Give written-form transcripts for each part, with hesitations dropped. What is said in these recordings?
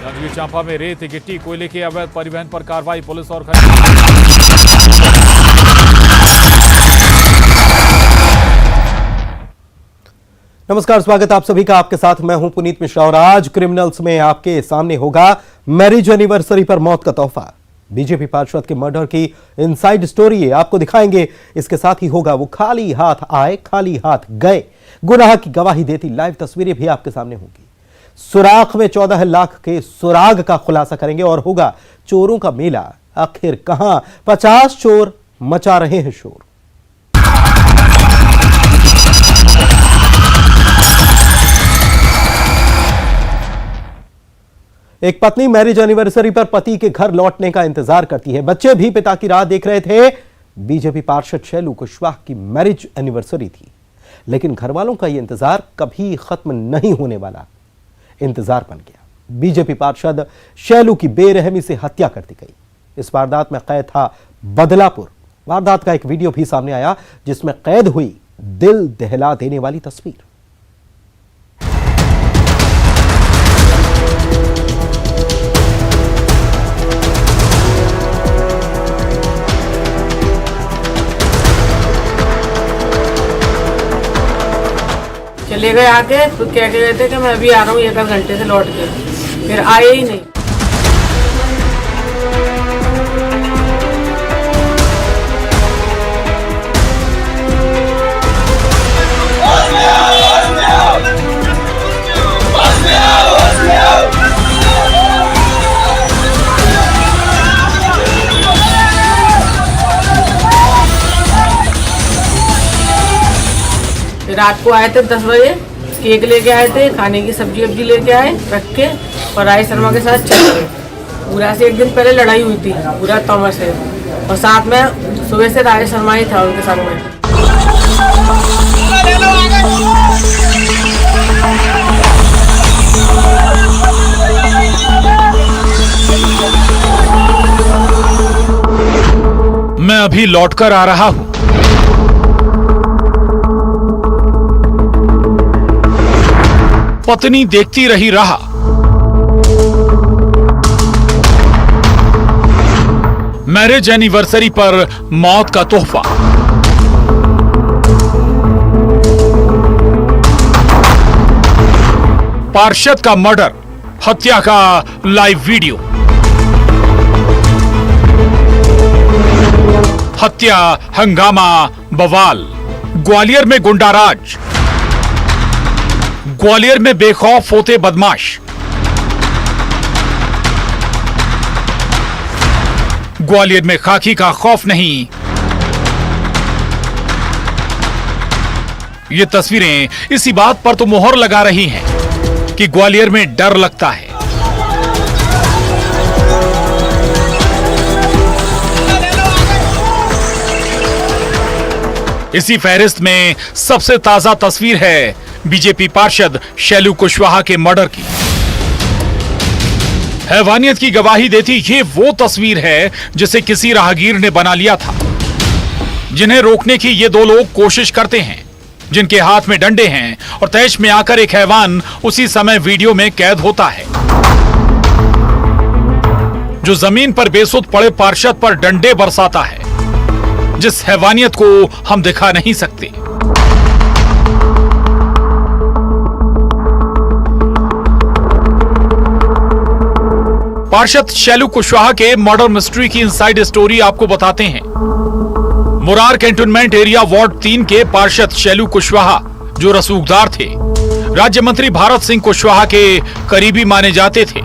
जांजगीर चांपा में रेत गिट्टी कोयले के अवैध परिवहन पर कार्रवाई, पुलिस और नमस्कार, स्वागत आप सभी का। आपके साथ मैं हूं पुनीत मिश्रा और आज क्रिमिनल्स में आपके सामने होगा मैरिज एनिवर्सरी पर मौत का तोहफा। बीजेपी पार्षद के मर्डर की इनसाइड स्टोरी आपको दिखाएंगे। इसके साथ ही होगा वो खाली हाथ आए खाली हाथ गए, गुनाह की गवाही देती लाइव तस्वीरें भी आपके सामने होंगी। सुराख में 14 लाख के सुराग का खुलासा करेंगे और होगा चोरों का मेला। आखिर कहां 50 चोर मचा रहे हैं शोर। एक पत्नी मैरिज एनिवर्सरी पर पति के घर लौटने का इंतजार करती है। बच्चे भी पिता की राह देख रहे थे। बीजेपी पार्षद शैलू कुशवाहा की मैरिज एनिवर्सरी थी, लेकिन घर वालों का यह इंतजार कभी खत्म नहीं होने वाला इंतजार बन गया। बीजेपी पार्षद शैलू की बेरहमी से हत्या कर दी गई। इस वारदात में कैद था बदलापुर। वारदात का एक वीडियो भी सामने आया जिसमें कैद हुई दिल दहला देने वाली तस्वीर। चले गए आके, तो क्या कह रहे थे कि मैं अभी आ रहा हूँ 1 घंटे से लौट के, फिर आए ही नहीं। रात को आए थे 10 बजे, केक लेके आए थे, खाने की सब्जी वब्जी लेके आए रख के, और राय शर्मा के साथ चले गए। पूरा से 1 दिन पहले लड़ाई हुई थी पूरा तोमर से, और साथ में सुबह से राय शर्मा ही था उनके साथ में। मैं अभी लौटकर आ रहा हूं। पत्नी देखती रही रहा। मैरिज एनिवर्सरी पर मौत का तोहफा। पार्षद का मर्डर, हत्या का लाइव वीडियो। हत्या, हंगामा, बवाल। ग्वालियर में गुंडाराज। ग्वालियर में बेखौफ होते बदमाश। ग्वालियर में खाकी का खौफ नहीं। ये तस्वीरें इसी बात पर तो मोहर लगा रही हैं कि ग्वालियर में डर लगता है। इसी फहरिस्त में सबसे ताजा तस्वीर है बीजेपी पार्षद शैलू कुशवाहा के मर्डर की। हैवानियत की गवाही देती ये वो तस्वीर है जिसे किसी राहगीर ने बना लिया था। जिन्हें रोकने की ये 2 लोग कोशिश करते हैं, जिनके हाथ में डंडे हैं, और तैश में आकर एक हैवान उसी समय वीडियो में कैद होता है, जो जमीन पर बेसुध पड़े पार्षद पर डंडे बरसाता है, जिस हैवानियत को हम दिखा नहीं सकते। पार्षद शैलू कुशवाहा के मर्डर मिस्ट्री की इनसाइड स्टोरी आपको बताते हैं। मुरार कैंटोनमेंट एरिया वार्ड 3 के पार्षद शैलू कुशवाहा, जो रसूखदार थे, राज्य मंत्री भारत सिंह कुशवाहा के करीबी माने जाते थे।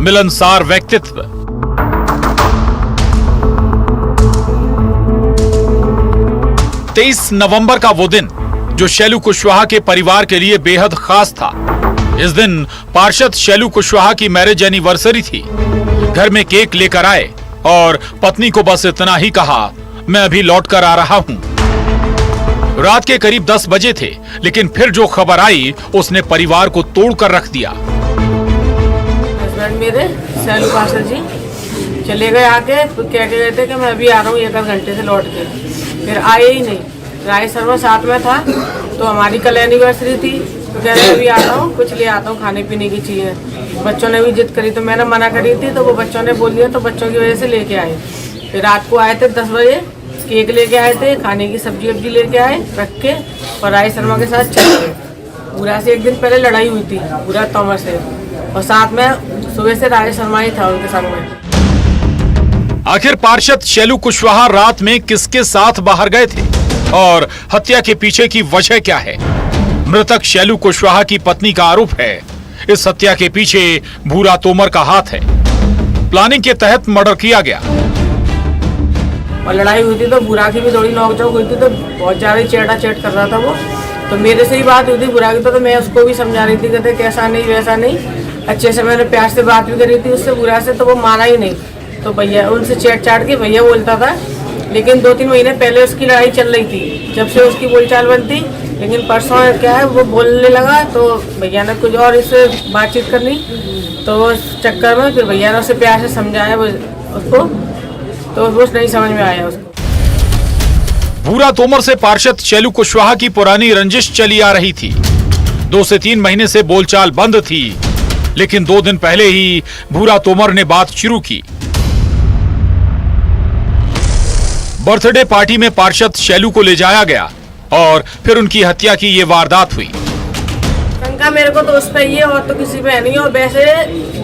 मिलनसार व्यक्तित्व। तेईस नवंबर का वो दिन जो शैलू कुशवाहा के परिवार के लिए बेहद खास था। इस दिन पार्षद शैलू कुशवाहा की मैरिज एनिवर्सरी थी। घर में केक लेकर आए और पत्नी को बस इतना ही कहा, मैं अभी लौट कर आ रहा हूं। रात के करीब 10 बजे थे, लेकिन फिर जो खबर आई उसने परिवार को तोड़ कर रख दिया। हस्बैंड मेरे शैलू पार्षद जी चले गए आके, तो क्या कह रहे थे कि मैं अभी आ रहा हूँ 1 घंटे से लौट के, फिर आए ही नहीं। राय शर्मा साथ में था, तो हमारी कल एनिवर्सरी थी, तो कह रहे अभी आता हूँ, कुछ ले आता हूँ खाने पीने की चीज़ें। बच्चों ने भी जिद करी तो मैंने मना करी थी, तो वो बच्चों ने बोल दिया, तो बच्चों की वजह से लेके आए। फिर रात को आए थे 10 बजे, केक लेके आए थे, खाने की सब्जी वब्जी लेके आए रख के, और राजेश शर्मा के साथ चल गए। पूरा से एक दिन पहले लड़ाई हुई थी पूरा तोमर से, और साथ में सुबह से राजेश शर्मा ही था उनके संग में। आखिर पार्षद शैलू कुशवाहा रात में किसके साथ बाहर गए थे और हत्या के पीछे की वजह क्या है? मृतक शैलू कुशवाहा की पत्नी का आरोप है इस हत्या के पीछे भूरा तोमर का हाथ है। प्लानिंग के तहत मर्डर किया गया। और लड़ाई हुई थी तो बुरा की भी थोड़ी नोकझोंक हुई थी, तो बहुत ज्यादा चेटा चेट कर रहा था वो। तो मेरे से ही बात हुई थी बुरा की, तो मैं उसको भी समझा रही थी, कहते कैसा नहीं वैसा नहीं। अच्छे से मैंने प्यार से बात भी करी थी उससे बुरा से, तो वो माना ही नहीं। तो भैया उनसे चेट चाट के भैया बोलता था, लेकिन 2-3 महीने पहले उसकी लड़ाई चल रही थी जब से उसकी बोलचाल बनती। लेकिन परसों क्या है वो बोलने लगा, तो भैया ने कुछ और इससे बातचीत करनी, तो उस चक्कर में फिर भैया ने उसे प्यार से समझाया उसको, तो वो नहीं समझ में आया उसको। भूरा तोमर से पार्षद शैलू कुशवाहा की पुरानी रंजिश चली आ रही थी। 2 से 3 महीने से बोलचाल बंद थी, लेकिन 2 दिन पहले ही भूरा तोमर ने बात शुरू की। बर्थडे पार्टी में पार्षद शैलू को ले जाया गया और फिर उनकी हत्या की ये वारदात हुई। शंका मेरे को तो उस पे ही है और तो किसी पे नहीं, और वैसे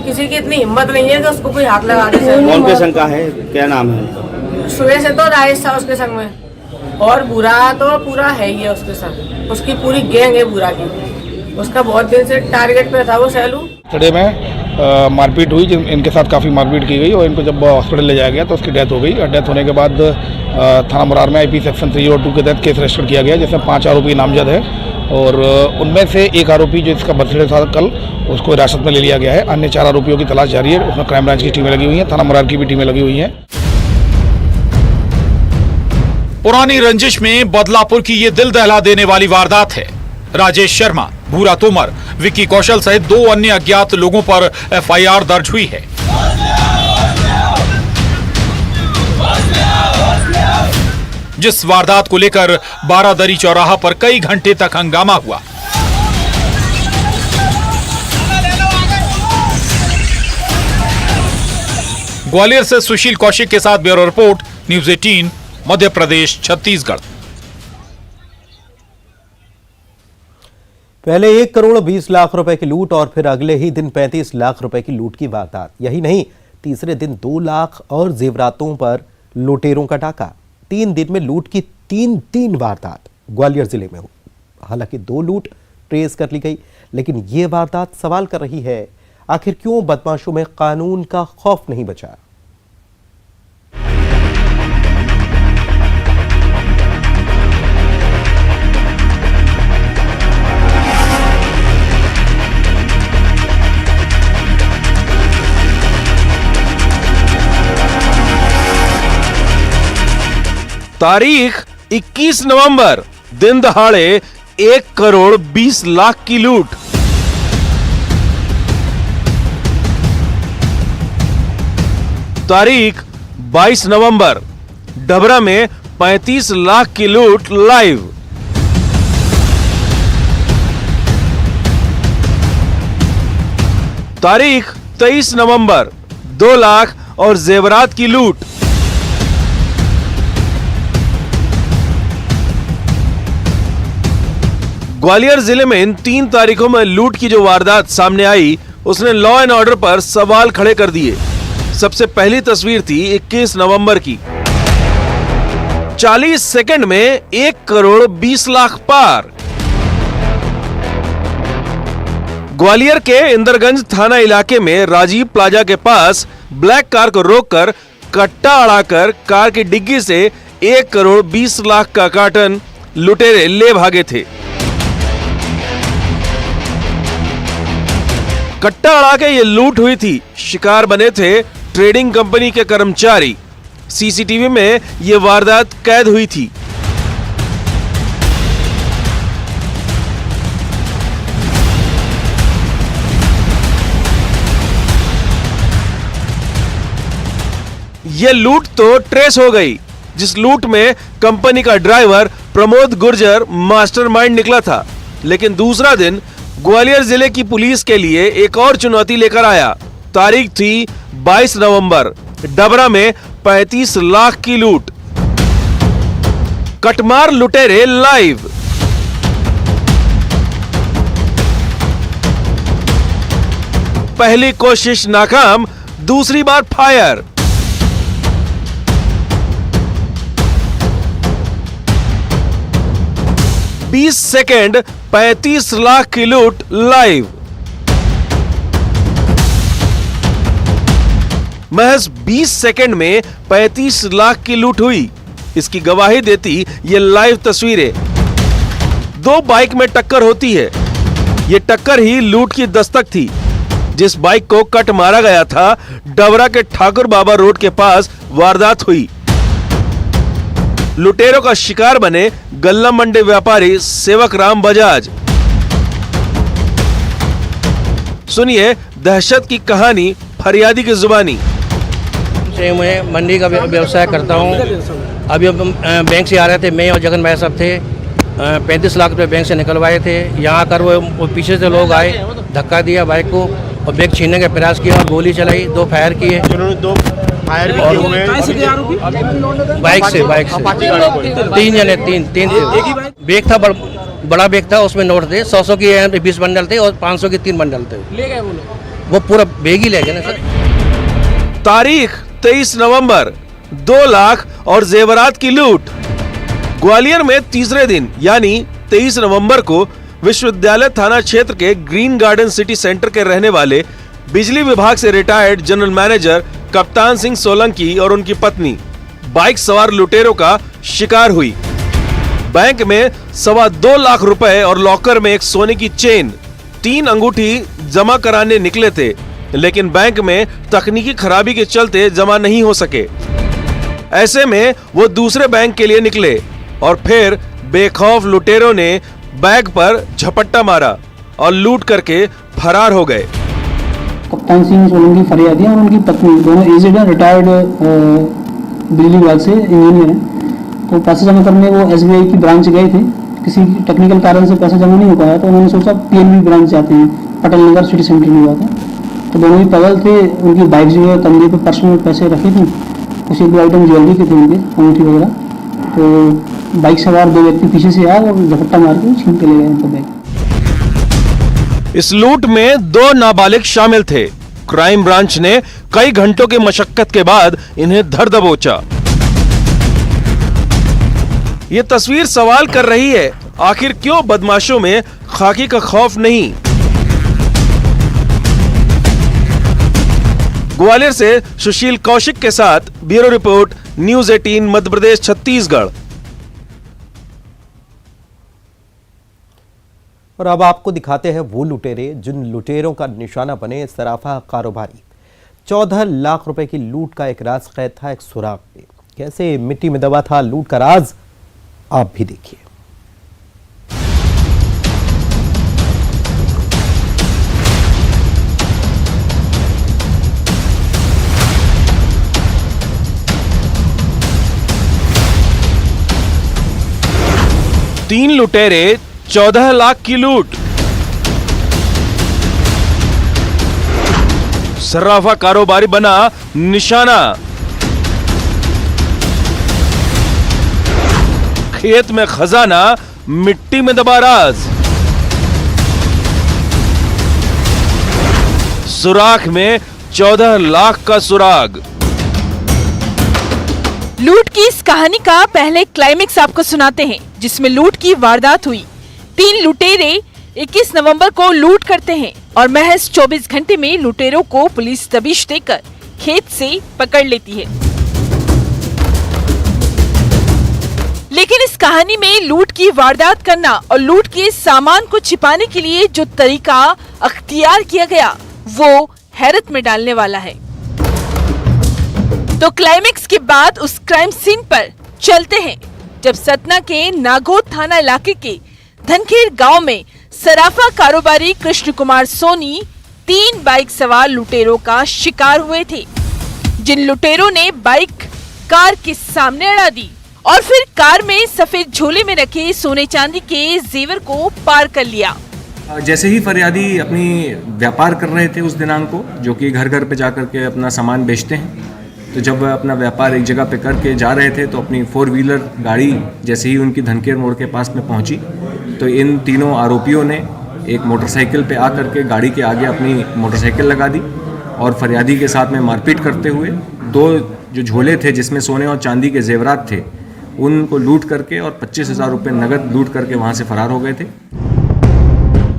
किसी की इतनी हिम्मत नहीं है कि उसको कोई हाथ लगा दे। कौन पे शंका है, क्या नाम है? सुबह से तो राजेश था उसके संग में, और बुरा तो पूरा है ही है उसके संग। उसकी पूरी गैंग है बुरा की, उसका बहुत दिन से टारगेट पे था वो शैलू। बर्थडे में मारपीट हुई, इनके साथ काफ़ी मारपीट की गई और इनको जब हॉस्पिटल ले जाया गया तो उसकी डेथ हो गई। और डेथ होने के बाद थाना मुरार में आईपी सेक्शन 302 के तहत केस रजिस्टर किया गया, जिसमें 5 आरोपी नामजद है, और उनमें से एक आरोपी जो इसका बर्थडे था कल, उसको हिरासत में ले लिया गया है। अन्य 4 आरोपियों की तलाश जारी है। उसमें क्राइम ब्रांच की टीमें लगी हुई हैं, थाना मुरार की भी टीमें लगी हुई हैं। पुरानी रंजिश में बदलापुर की ये दिल दहला देने वाली वारदात है। राजेश शर्मा, भूरा तोमर, विक्की कौशल सहित 2 अन्य अज्ञात लोगों पर एफआईआर दर्ज हुई है। जिस वारदात को लेकर बारादरी चौराहा पर कई घंटे तक हंगामा हुआ। ग्वालियर से सुशील कौशिक के साथ bureau report, news 18, Madhya Pradesh, Chhattisgarh. पहले 1 करोड़ 20 लाख रुपए की लूट और फिर अगले ही दिन 35 लाख रुपए की लूट की वारदात। यही नहीं, तीसरे दिन 2 लाख और जेवरातों पर लुटेरों का डाका। 3 दिन में लूट की 3 वारदात ग्वालियर जिले में हुई। हालांकि 2 लूट ट्रेस कर ली गई, लेकिन यह वारदात सवाल कर रही है, आखिर क्यों बदमाशों में कानून का खौफ नहीं बचा। तारीख 21 नवंबर, दिन दहाड़े 1 करोड़ 20 लाख की लूट। तारीख 22 नवंबर, डबरा में 35 लाख की लूट लाइव। तारीख 23 नवंबर, 2 लाख और जेवरात की लूट। ग्वालियर जिले में इन 3 तारीखों में लूट की जो वारदात सामने आई, उसने लॉ एंड ऑर्डर पर सवाल खड़े कर दिए। सबसे पहली तस्वीर थी 21 नवंबर की। 40 सेकंड में 1 करोड़ 20 लाख पार। ग्वालियर के इंदरगंज थाना इलाके में राजीव प्लाजा के पास ब्लैक कार को रोककर कट्टा अड़ाकर कार की डिग्गी से 1 करोड़ 20 लाख का कार्टन लुटेरे ले भागे थे। कट्टा अड़ा के ये लूट हुई थी। शिकार बने थे ट्रेडिंग कंपनी के कर्मचारी। सीसीटीवी में ये वारदात कैद हुई थी। ये लूट तो ट्रेस हो गई, जिस लूट में कंपनी का ड्राइवर प्रमोद गुर्जर मास्टरमाइंड निकला था। लेकिन दूसरा दिन ग्वालियर जिले की पुलिस के लिए एक और चुनौती लेकर आया। तारीख थी 22 नवंबर। डबरा में 35 लाख की लूट। कटमार लुटेरे लाइव। पहली कोशिश नाकाम, दूसरी बार फायर। बीस सेकेंड 35 लाख की लूट लाइव। महज 20 सेकेंड में 35 लाख की लूट हुई। इसकी गवाही देती ये लाइव तस्वीरें। दो बाइक में टक्कर होती है। ये टक्कर ही लूट की दस्तक थी। जिस बाइक को कट मारा गया था, डबरा के ठाकुर बाबा रोड के पास वारदात हुई। लुटेरों का शिकार बने गल्ला मंडी व्यापारी सेवक राम बजाज। सुनिए दहशत की कहानी फरियादी की जुबानी। मैं मंडी का व्यवसाय करता हूँ। अभी बैंक से आ रहे थे, मैं और जगन भाई साहब थे। 35 लाख रुपए बैंक से निकलवाए थे। यहाँ आकर वो पीछे से लोग आए, धक्का दिया बाइक को और बैग छीनने का प्रयास किया और गोली चलाई। 2 फायर किए। दो फायर भी किए हुए हैं। बाइक से 3 जने, तीन थे। बैग था बड़ा बैग था, उसमें नोट थे। 100 की 20 बंडल थे और 500 के 3 बंडल थे। ले गए वो पूरा बैग ही ले गए ना सर। तारीख 23 नवंबर। 2 लाख और जेवरात की लूट। ग्वालियर में तीसरे दिन यानी 23 नवंबर को विश्वविद्यालय थाना क्षेत्र के ग्रीन गार्डन सिटी सेंटर के रहने वाले बिजली विभाग से retired general manager Kaptan Singh Solanki और उनकी पत्नी बाइक सवार लुटेरों का शिकार हुई। बैंक में 2.25 लाख रुपए और लॉकर में एक सोने की चेन, 3 अंगूठी जमा कराने निकले थे, लेकिन बैंक में तकनीकी खराबी के चलते जमा नहीं हो सके। ऐसे में वो दूसरे बैंक के लिए निकले और फिर बेखौफ लुटेरों ने बैग पर झपट्टा मारा और लूट करके फरार हो गए। कप्तान सिंह सोलंकी फरियादी और उनकी पत्नी दोनों एजेड हैं, रिटायर्ड बिजली विभाग से इंजीनियर हैं। तो पैसे जमा करने वो SBI की ब्रांच गए थे। किसी टेक्निकल कारण से पैसा जमा नहीं हो पाया तो उन्होंने सोचा PNB ब्रांच जाते हैं, पटेल नगर सिटी सेंटर में हुआ था। तो दोनों ही पैदल थे। उनकी बाइक जो है कंधे पे पर्सनल पैसे रखे थे, कुछ एक आइटम ज्वेलरी के थे, उनके अंगूठी वगैरह। तो बाइक सवार 2 व्यक्ति पीछे से आए और झपट्टा मार के छीन के ले गए उनका बैग। इस लूट में 2 नाबालिग शामिल थे। क्राइम ब्रांच ने कई घंटों की मशक्कत के बाद इन्हें धर दबोचा। ये तस्वीर सवाल कर रही है, आखिर क्यों बदमाशों में खाकी का खौफ नहीं। ग्वालियर से सुशील कौशिक के साथ bureau report, news 18 Madhya Pradesh Chhattisgarh. और अब आपको दिखाते हैं वो लुटेरे जिन लुटेरों का निशाना बने सराफा कारोबारी। 14 लाख रुपए की लूट का एक राज कैद था एक सुराग में। कैसे मिट्टी में दबा था लूट का राज, आप भी देखिए। तीन लुटेरे 14 लाख की लूट। सर्राफा कारोबारी बना निशाना। खेत में खजाना, मिट्टी में दबा राज। सुराख में 14 लाख का सुराग। लूट की इस कहानी का पहले क्लाइमेक्स आपको सुनाते हैं, जिसमें लूट की वारदात हुई। 3 लुटेरे 21 नवंबर को लूट करते हैं और महज 24 घंटे में लुटेरों को पुलिस दबिश देकर खेत से पकड़ लेती है। लेकिन इस कहानी में लूट की वारदात करना और लूट के सामान को छिपाने के लिए जो तरीका अख्तियार किया गया वो हैरत में डालने वाला है। तो क्लाइमेक्स के बाद उस क्राइम सीन पर चलते हैं, जब सतना के नागौद थाना इलाके के धनखेर गांव में सराफा कारोबारी कृष्ण कुमार सोनी 3 बाइक सवार लुटेरों का शिकार हुए थे। जिन लुटेरों ने बाइक कार के सामने अड़ा दी और फिर कार में सफेद झोले में रखे सोने चांदी के जेवर को पार कर लिया। जैसे ही फरियादी अपनी व्यापार कर रहे थे उस दिनांक को, जो कि घर घर पे जा कर के अपना सामान बेचते हैं, तो जब वह अपना व्यापार एक जगह पे करके जा रहे थे तो अपनी 4 व्हीलर गाड़ी जैसे ही उनकी धनखेर मोड़ के पास में पहुंची तो इन तीनों आरोपियों ने एक मोटरसाइकिल पे आकर के गाड़ी के आगे अपनी मोटरसाइकिल लगा दी और फरियादी के साथ में मारपीट करते हुए 2 जो झोले थे जिसमें सोने और चांदी के जेवरात थे उनको लूट करके और 25,000 रुपये नगद लूट करके वहां से फरार हो गए थे।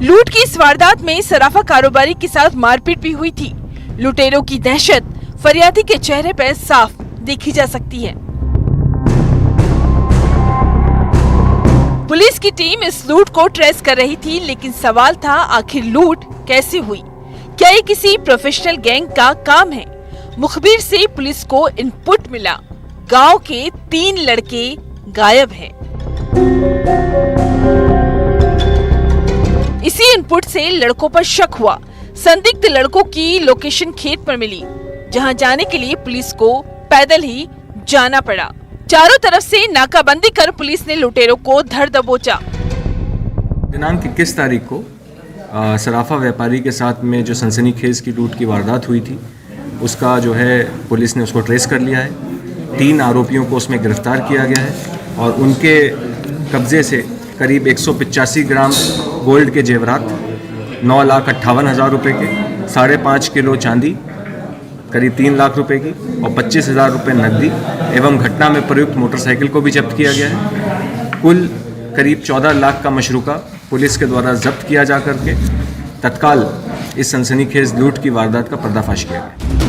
लूट की इस वारदात में सराफा कारोबारी के साथ मारपीट भी हुई थी। लुटेरों की दहशत फरियादी के चेहरे पर साफ देखी जा सकती है। पुलिस की टीम इस लूट को ट्रेस कर रही थी, लेकिन सवाल था आखिर लूट कैसे हुई? क्या ये किसी प्रोफेशनल गैंग का काम है? मुखबिर से पुलिस को इनपुट मिला, गांव के 3 लड़के गायब हैं। इसी इनपुट से लड़कों पर शक हुआ। संदिग्ध लड़कों की लोकेशन खेत पर मिली, जहां जाने के लिए पुलिस को पैदल ही जाना पड़ा। चारों तरफ से नाकाबंदी कर पुलिस ने लुटेरों को धर दबोचा। दिनांक 21 तारीख को सराफा व्यापारी के साथ में जो सनसनीखेज की लूट की वारदात हुई थी उसका जो है पुलिस ने उसको ट्रेस कर लिया है। 3 आरोपियों को उसमें गिरफ्तार किया गया है और उनके कब्जे से करीब 185 ग्राम गोल्ड के जेवरात, 9,58,000 रुपये के, 5.5 किलो चांदी, करीब 3 लाख रुपए की और 25,000 रुपये नकदी एवं घटना में प्रयुक्त मोटरसाइकिल को भी जब्त किया गया है। कुल करीब 14 लाख का मशरूका पुलिस के द्वारा जब्त किया जा करके तत्काल इस सनसनीखेज लूट की वारदात का पर्दाफाश किया गया।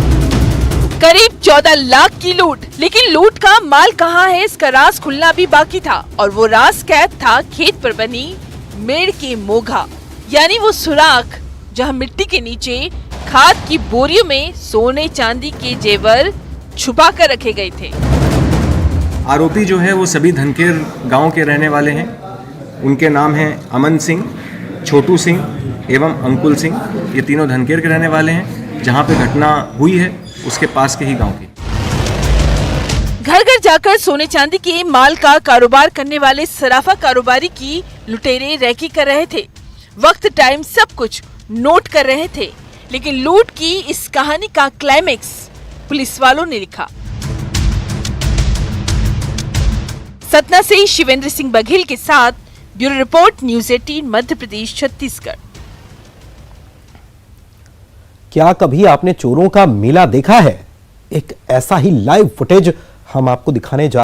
करीब 14 लाख की लूट, लेकिन लूट का माल कहां है इसका राज खुलना भी बाकी था और वो राज कैद था खेत पर बनी मेड़ के मोघा, यानी वो सुराख जहां मिट्टी के नीचे खाद की बोरियों में सोने चांदी के जेवर छुपा कर रखे गए थे। आरोपी जो है वो सभी धनखेर गांव के रहने वाले हैं। उनके नाम हैं अमन सिंह, छोटू सिंह एवं अंकुल सिंह। ये तीनों धनखेर के रहने वाले हैं। जहां पे घटना हुई है उसके पास के ही गांव के। घर घर जाकर सोने चांदी के माल का कारोबार करने वाले सराफा कारोबारी की लुटेरे रैकी कर रहे थे। वक्त टाइम सब कुछ नोट कर रहे थे, लेकिन लूट की इस कहानी का क्लाइमेक्स पुलिस वालों ने लिखा। सतना से शिवेंद्र सिंह बघेल के साथ bureau report, news 18 Madhya Pradesh Chhattisgarh. क्या कभी आपने चोरों का मेला देखा है? एक ऐसा ही लाइव फुटेज हम आपको दिखाने जा